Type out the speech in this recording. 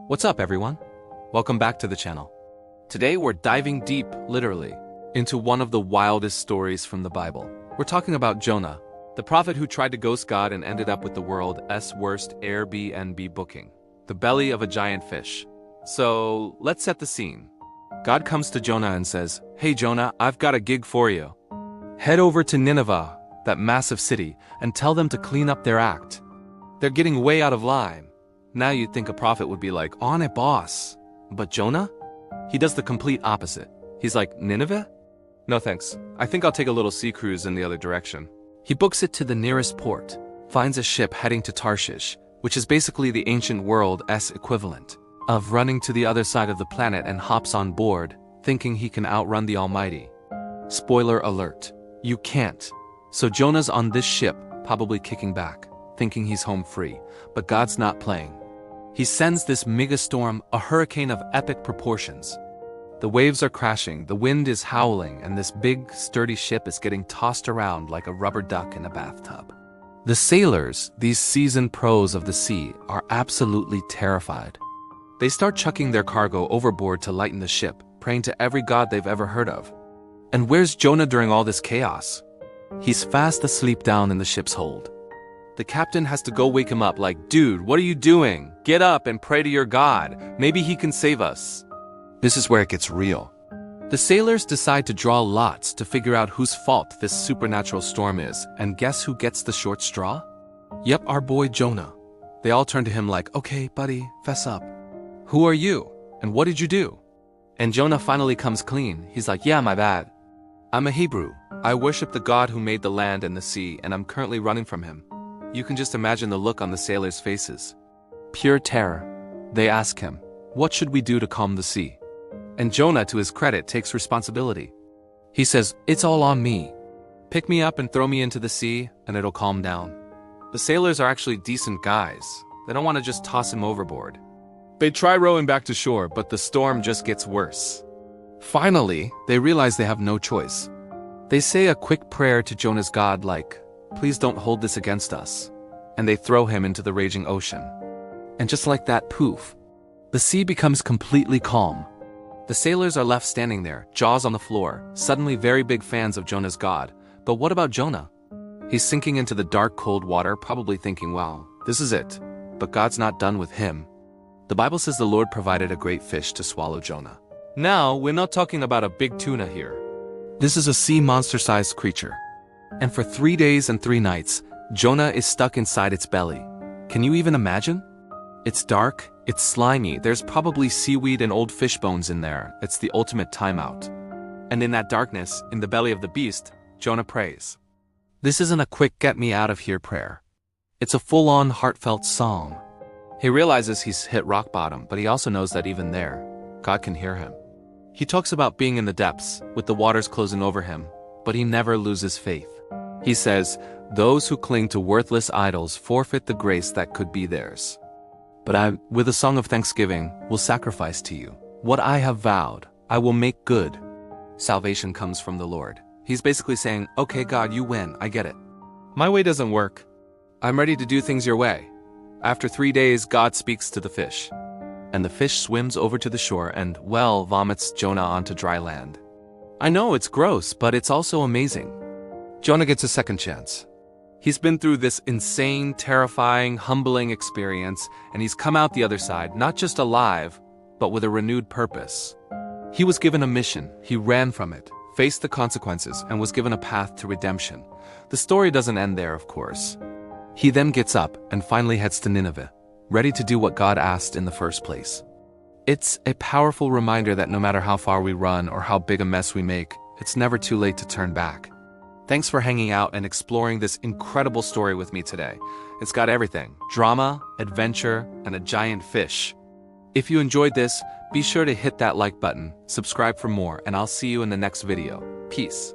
What's up, everyone? Welcome back to the channel. Today we're diving deep, literally, into one of the wildest stories from the Bible. We're talking about Jonah, the prophet who tried to ghost God and ended up with the world's worst Airbnb booking, the belly of a giant fish. So let's set the scene. God comes to Jonah and says, "Hey Jonah, I've got a gig for you. Head over to Nineveh, that massive city, and tell them to clean up their act. They're getting way out of line." Now you'd think a prophet would be like, "On it, boss." But Jonah? He does the complete opposite. He's like, "Nineveh? No thanks. I think I'll take a little sea cruise in the other direction." He books it to the nearest port, finds a ship heading to Tarshish, which is basically the ancient world's equivalent of running to the other side of the planet, and hops on board, thinking he can outrun the Almighty. Spoiler alert, you can't. So Jonah's on this ship, probably kicking back, thinking he's home free, but God's not playing. He sends this megastorm, a hurricane of epic proportions. The waves are crashing, the wind is howling, and this big, sturdy ship is getting tossed around like a rubber duck in a bathtub. The sailors, these seasoned pros of the sea, are absolutely terrified. They start chucking their cargo overboard to lighten the ship, praying to every god they've ever heard of. And where's Jonah during all this chaos? He's fast asleep down in the ship's hold. The captain has to go wake him up like, "Dude, what are you doing? Get up and pray to your God. Maybe he can save us." This is where it gets real. The sailors decide to draw lots to figure out whose fault this supernatural storm is, and guess who gets the short straw? Yep, our boy Jonah. They all turn to him like, "Okay, buddy, fess up. Who are you? And what did you do?" And Jonah finally comes clean. He's like, "Yeah, my bad. I'm a Hebrew. I worship the God who made the land and the sea, and I'm currently running from him." You can just imagine the look on the sailors' faces. Pure terror. They ask him, "What should we do to calm the sea?" And Jonah, to his credit, takes responsibility. He says, "It's all on me. Pick me up and throw me into the sea, and it'll calm down." The sailors are actually decent guys. They don't want to just toss him overboard. They try rowing back to shore, but the storm just gets worse. Finally, they realize they have no choice. They say a quick prayer to Jonah's God like, "Please don't hold this against us." And they throw him into the raging ocean. And just like that, poof, the sea becomes completely calm. The sailors are left standing there, jaws on the floor, suddenly very big fans of Jonah's God. But what about Jonah? He's sinking into the dark, cold water, probably thinking, "Wow, this is it." But God's not done with him. The Bible says the Lord provided a great fish to swallow Jonah. Now, we're not talking about a big tuna here. This is a sea monster-sized creature. And for 3 days and 3 nights, Jonah is stuck inside its belly. Can you even imagine? It's dark, it's slimy, there's probably seaweed and old fish bones in there. It's the ultimate timeout. And in that darkness, in the belly of the beast, Jonah prays. This isn't a quick get-me-out-of-here prayer. It's a full-on heartfelt psalm. He realizes he's hit rock bottom, but he also knows that even there, God can hear him. He talks about being in the depths, with the waters closing over him, but he never loses faith. He says, "Those who cling to worthless idols forfeit the grace that could be theirs. But I, with a song of thanksgiving, will sacrifice to you. What I have vowed, I will make good." Salvation comes from the Lord. He's basically saying, "Okay, God, you win, I get it. My way doesn't work. I'm ready to do things your way." After 3 days, God speaks to the fish. And the fish swims over to the shore and, well, vomits Jonah onto dry land. I know it's gross, but it's also amazing. Jonah gets a second chance. He's been through this insane, terrifying, humbling experience, and he's come out the other side, not just alive, but with a renewed purpose. He was given a mission, he ran from it, faced the consequences, and was given a path to redemption. The story doesn't end there, of course. He then gets up and finally heads to Nineveh, ready to do what God asked in the first place. It's a powerful reminder that no matter how far we run or how big a mess we make, it's never too late to turn back. Thanks for hanging out and exploring this incredible story with me today. It's got everything: drama, adventure, and a giant fish. If you enjoyed this, be sure to hit that like button, subscribe for more, and I'll see you in the next video. Peace.